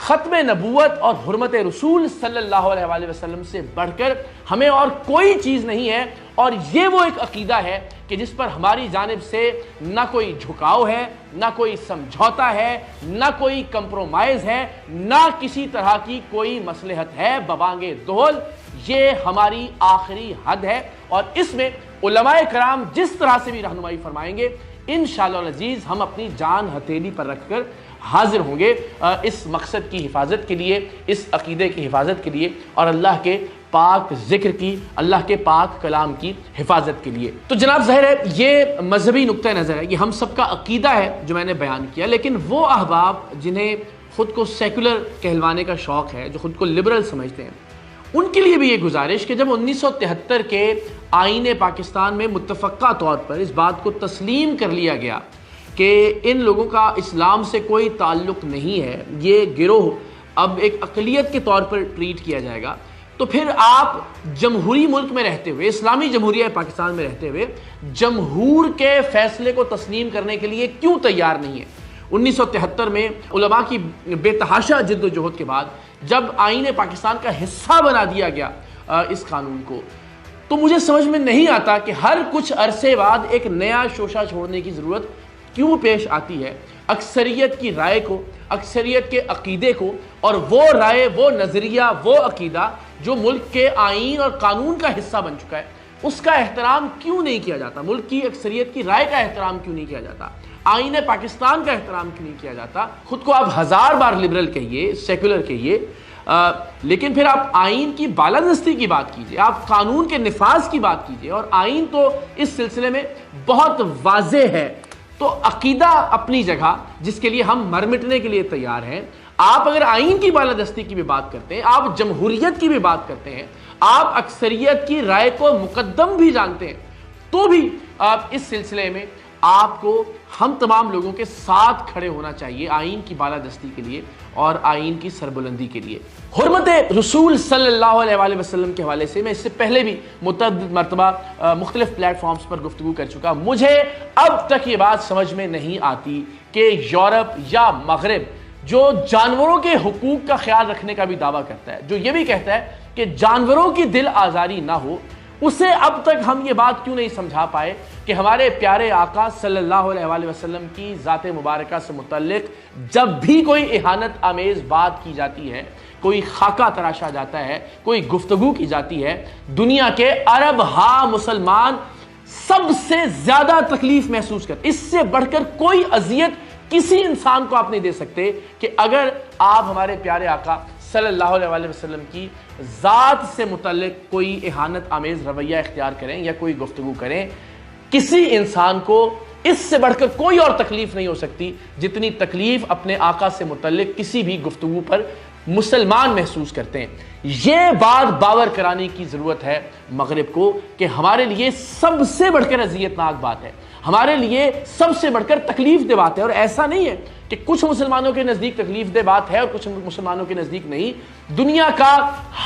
ختم نبوت اور حرمت رسول صلی اللہ علیہ وآلہ وسلم سے بڑھ کر ہمیں اور کوئی چیز نہیں ہے، اور یہ وہ ایک عقیدہ ہے کہ جس پر ہماری جانب سے نہ کوئی جھکاؤ ہے، نہ کوئی سمجھوتا ہے، نہ کوئی کمپرومائز ہے، نہ کسی طرح کی کوئی مصلحت ہے ببانگ دہل۔ یہ ہماری آخری حد ہے، اور اس میں علماء کرام جس طرح سے بھی رہنمائی فرمائیں گے انشاءاللہ العزیز ہم اپنی جان ہتھیلی پر رکھ کر حاضر ہوں گے اس مقصد کی حفاظت کے لیے، اس عقیدے کی حفاظت کے لیے، اور اللہ کے پاک ذکر کی، اللہ کے پاک کلام کی حفاظت کے لیے۔ تو جناب ظاہر ہے یہ مذہبی نقطہ نظر ہے، یہ ہم سب کا عقیدہ ہے جو میں نے بیان کیا، لیکن وہ احباب جنہیں خود کو سیکولر کہلوانے کا شوق ہے، جو خود کو لبرل سمجھتے ہیں، ان کے لیے بھی یہ گزارش کہ جب 1973 کے آئین پاکستان میں متفقہ طور پر اس بات کو تسلیم کر لیا گیا کہ ان لوگوں کا اسلام سے کوئی تعلق نہیں ہے، یہ گروہ اب ایک اقلیت کے طور پر ٹریٹ کیا جائے گا، تو پھر آپ جمہوری ملک میں رہتے ہوئے، اسلامی جمہوریہ پاکستان میں رہتے ہوئے جمہور کے فیصلے کو تسلیم کرنے کے لیے کیوں تیار نہیں ہے؟ 1973 میں علماء کی بے تحاشا جد و جہد کے بعد جب آئین پاکستان کا حصہ بنا دیا گیا اس قانون کو، تو مجھے سمجھ میں نہیں آتا کہ ہر کچھ عرصے بعد ایک نیا شوشہ چھوڑنے کی ضرورت کیوں پیش آتی ہے اکثریت کی رائے کو، اکثریت کے عقیدے کو، اور وہ رائے، وہ نظریہ، وہ عقیدہ جو ملک کے آئین اور قانون کا حصہ بن چکا ہے، اس کا احترام کیوں نہیں کیا جاتا؟ ملک کی اکثریت کی رائے کا احترام کیوں نہیں کیا جاتا؟ آئین پاکستان کا احترام کیوں نہیں کیا جاتا؟ خود کو آپ 1000 بار لبرل کہیے، سیکولر کہیے، لیکن پھر آپ آئین کی بالادستی کی بات کیجئے، آپ قانون کے نفاذ کی بات کیجئے، اور آئین تو اس سلسلے میں بہت واضح ہے۔ تو عقیدہ اپنی جگہ جس کے لیے ہم مر مٹنے کے لیے تیار ہیں، آپ اگر آئین کی بالادستی کی بھی بات کرتے ہیں، آپ جمہوریت کی بھی بات کرتے ہیں، آپ اکثریت کی رائے کو مقدم بھی جانتے ہیں، تو بھی آپ اس سلسلے میں آپ کو ہم تمام لوگوں کے ساتھ کھڑے ہونا چاہیے آئین کی بالادستی کے لیے اور آئین کی سربلندی کے لیے۔ حرمت رسول صلی اللہ علیہ وآلہ وسلم کے حوالے سے میں اس سے پہلے بھی متعدد مرتبہ مختلف پلیٹ فارمز پر گفتگو کر چکا۔ مجھے اب تک یہ بات سمجھ میں نہیں آتی کہ یورپ یا مغرب جو جانوروں کے حقوق کا خیال رکھنے کا بھی دعویٰ کرتا ہے، جو یہ بھی کہتا ہے کہ جانوروں کی دل آزاری نہ ہو، اسے اب تک ہم یہ بات کیوں نہیں سمجھا پائے کہ ہمارے پیارے آقا صلی اللہ علیہ وآلہ وسلم کی ذات مبارکہ سے متعلق جب بھی کوئی اہانت آمیز بات کی جاتی ہے، کوئی خاکہ تراشا جاتا ہے، کوئی گفتگو کی جاتی ہے، دنیا کے عرب ہاں مسلمان سب سے زیادہ تکلیف محسوس کرتے، اس سے بڑھ کر کوئی اذیت کسی انسان کو آپ نہیں دے سکتے کہ اگر آپ ہمارے پیارے آقا صلی اللہ علیہ وآلہ وسلم کی ذات سے متعلق کوئی اہانت آمیز رویہ اختیار کریں یا کوئی گفتگو کریں۔ کسی انسان کو اس سے بڑھ کر کوئی اور تکلیف نہیں ہو سکتی جتنی تکلیف اپنے آقا سے متعلق کسی بھی گفتگو پر مسلمان محسوس کرتے ہیں۔ یہ بات باور کرانے کی ضرورت ہے مغرب کو کہ ہمارے لیے سب سے بڑھ کر اذیت ناک بات ہے، ہمارے لیے سب سے بڑھ کر تکلیف دہ بات ہے، اور ایسا نہیں ہے کہ کچھ مسلمانوں کے نزدیک تکلیف دہ بات ہے اور کچھ مسلمانوں کے نزدیک نہیں۔ دنیا کا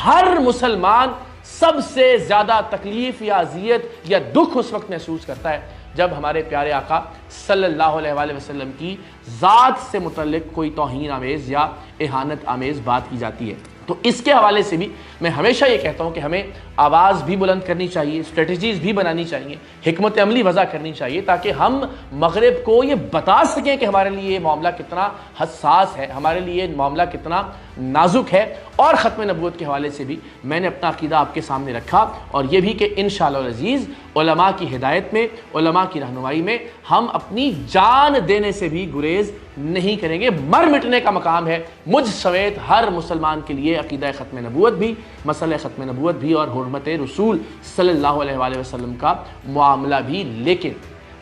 ہر مسلمان سب سے زیادہ تکلیف یا اذیت یا دکھ اس وقت محسوس کرتا ہے جب ہمارے پیارے آقا صلی اللہ علیہ وآلہ وسلم کی ذات سے متعلق کوئی توہین آمیز یا اہانت آمیز بات کی جاتی ہے۔ تو اس کے حوالے سے بھی میں ہمیشہ یہ کہتا ہوں کہ ہمیں آواز بھی بلند کرنی چاہیے، اسٹریٹجیز بھی بنانی چاہیے، حکمت عملی وضع کرنی چاہیے، تاکہ ہم مغرب کو یہ بتا سکیں کہ ہمارے لیے یہ معاملہ کتنا حساس ہے، ہمارے لیے یہ معاملہ کتنا نازک ہے۔ اور ختم نبوت کے حوالے سے بھی میں نے اپنا عقیدہ آپ کے سامنے رکھا، اور یہ بھی کہ انشاءاللہ العزیز علماء کی ہدایت میں، علماء کی رہنمائی میں ہم اپنی جان دینے سے بھی گریز نہیں کریں گے۔ مر مٹنے کا مقام ہے مجھ سمیت ہر مسلمان کے لیے عقیدہ ختم نبوت بھی، مسئلہ ختم نبوت بھی، اور حرمت رسول صلی اللہ علیہ وآلہ وسلم کا معاملہ بھی۔ لیکن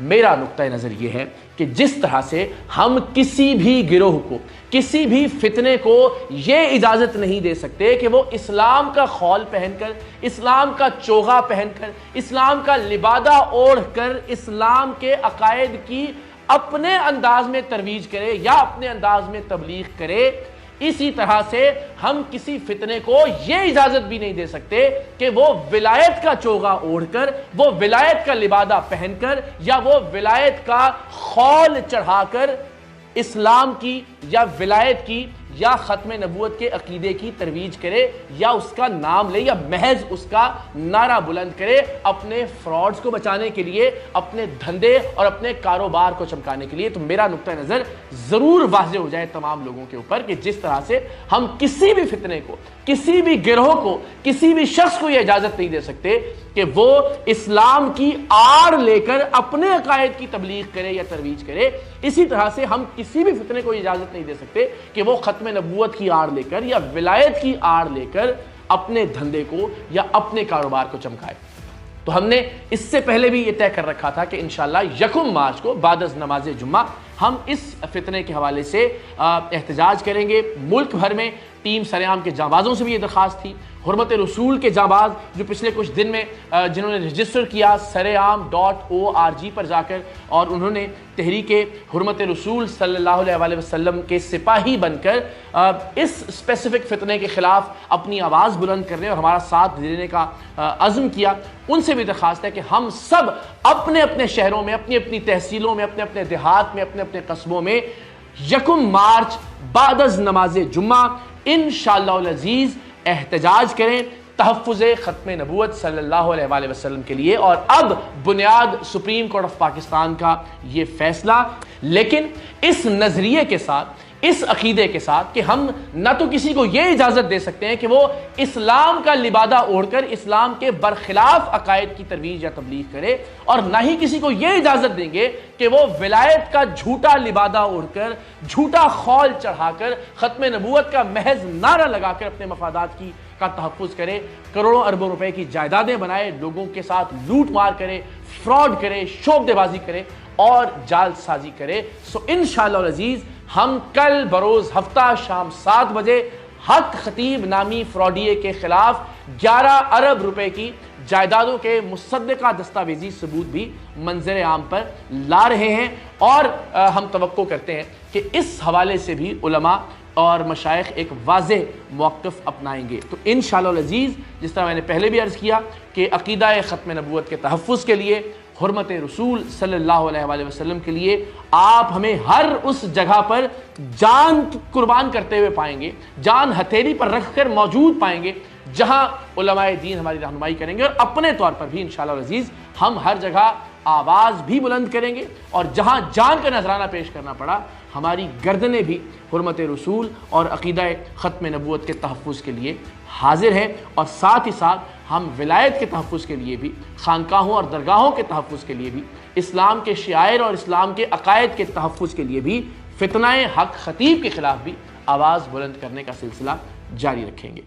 میرا نقطہ نظر یہ ہے کہ جس طرح سے ہم کسی بھی گروہ کو، کسی بھی فتنے کو یہ اجازت نہیں دے سکتے کہ وہ اسلام کا خول پہن کر، اسلام کا چوغا پہن کر، اسلام کا لبادہ اوڑھ کر اسلام کے عقائد کی اپنے انداز میں ترویج کرے یا اپنے انداز میں تبلیغ کرے، اسی طرح سے ہم کسی فتنے کو یہ اجازت بھی نہیں دے سکتے کہ وہ ولایت کا چوغا اوڑھ کر، وہ ولایت کا لبادہ پہن کر، یا وہ ولایت کا خول چڑھا کر اسلام کی یا ولایت کی یا ختم نبوت کے عقیدے کی ترویج کرے یا اس کا نام لے یا محض اس کا نعرہ بلند کرے اپنے فراڈز کو بچانے کے لیے، اپنے دھندے اور اپنے کاروبار کو چمکانے کے لیے، تو میرا نقطہ نظر ضرور واضح ہو جائے تمام لوگوں کے اوپر کہ جس طرح سے ہم کسی بھی فتنے کو، کسی بھی گروہ کو، کسی بھی شخص کو یہ اجازت نہیں دے سکتے کہ وہ اسلام کی آڑ لے کر اپنے عقائد کی تبلیغ کرے یا ترویج کرے، اسی طرح سے ہم کسی بھی فتنے کو اجازت نہیں دے سکتے کہ وہ ختم نبوت کی آڑ لے کر یا ولایت کی آڑ لے کر اپنے دھندے کو یا اپنے کاروبار کو چمکائے۔ تو ہم نے اس سے پہلے بھی یہ طے کر رکھا تھا کہ انشاءاللہ 1 مارچ کو بعد از نماز جمعہ ہم اس فتنے کے حوالے سے احتجاج کریں گے۔ ملک بھر میں ٹیم سرعام کے جانبازوں سے بھی یہ درخواست تھی، حرمت رسول کے جانباز جو پچھلے کچھ دن میں جنہوں نے رجسٹر کیا سرعام.org پر جا کر اور انہوں نے تحریک حرمت رسول صلی اللہ علیہ وسلم کے سپاہی بن کر اس اسپیسیفک فتنے کے خلاف اپنی آواز بلند کرنے اور ہمارا ساتھ دینے کا عزم کیا، ان سے بھی درخواست ہے کہ ہم سب اپنے اپنے شہروں میں، اپنی اپنی تحصیلوں میں، اپنے اپنے دیہات میں، اپنے اپنے قصبوں میں 1 مارچ بعد از نماز جمعہ انشاءاللہ العزیز احتجاج کریں تحفظ ختم نبوت صلی اللہ علیہ وسلم کے لیے۔ اور اب بنیاد سپریم کورٹ آف پاکستان کا یہ فیصلہ، لیکن اس نظریے کے ساتھ، اس عقیدے کے ساتھ کہ ہم نہ تو کسی کو یہ اجازت دے سکتے ہیں کہ وہ اسلام کا لبادہ اوڑھ کر اسلام کے برخلاف عقائد کی ترویج یا تبلیغ کرے، اور نہ ہی کسی کو یہ اجازت دیں گے کہ وہ ولایت کا جھوٹا لبادہ اوڑھ کر، جھوٹا خول چڑھا کر، ختم نبوت کا محض نعرہ لگا کر اپنے مفادات کا تحفظ کرے، کروڑوں اربوں روپے کی جائیدادیں بنائے، لوگوں کے ساتھ لوٹ مار کرے، فراڈ کرے، شعبدے بازی کرے اور جال سازی کرے۔ سو انشاءاللہ العزیز ہم کل بروز ہفتہ شام 7 بجے حق خطیب نامی فراڈیے کے خلاف 11 ارب روپے کی جائیدادوں کے مصدقہ دستاویزی ثبوت بھی منظر عام پر لا رہے ہیں، اور ہم توقع کرتے ہیں کہ اس حوالے سے بھی علماء اور مشائخ ایک واضح موقف اپنائیں گے۔ تو انشاءاللہ العزیز جس طرح میں نے پہلے بھی عرض کیا کہ عقیدہ ختم نبوت کے تحفظ کے لیے، حرمت رسول صلی اللہ علیہ وسلم کے لیے آپ ہمیں ہر اس جگہ پر جان قربان کرتے ہوئے پائیں گے، جان ہتھیلی پر رکھ کر موجود پائیں گے، جہاں علماء دین ہماری رہنمائی کریں گے، اور اپنے طور پر بھی انشاءاللہ العزیز ہم ہر جگہ آواز بھی بلند کریں گے، اور جہاں جان کا نذرانہ پیش کرنا پڑا ہماری گردنیں بھی حرمت رسول اور عقیدہ ختم نبوت کے تحفظ کے لیے حاضر ہیں، اور ساتھ ہی ساتھ ہم ولایت کے تحفظ کے لیے بھی، خانقاہوں اور درگاہوں کے تحفظ کے لیے بھی، اسلام کے شعائر اور اسلام کے عقائد کے تحفظ کے لیے بھی، فتنہ حق خطیب کے خلاف بھی آواز بلند کرنے کا سلسلہ جاری رکھیں گے۔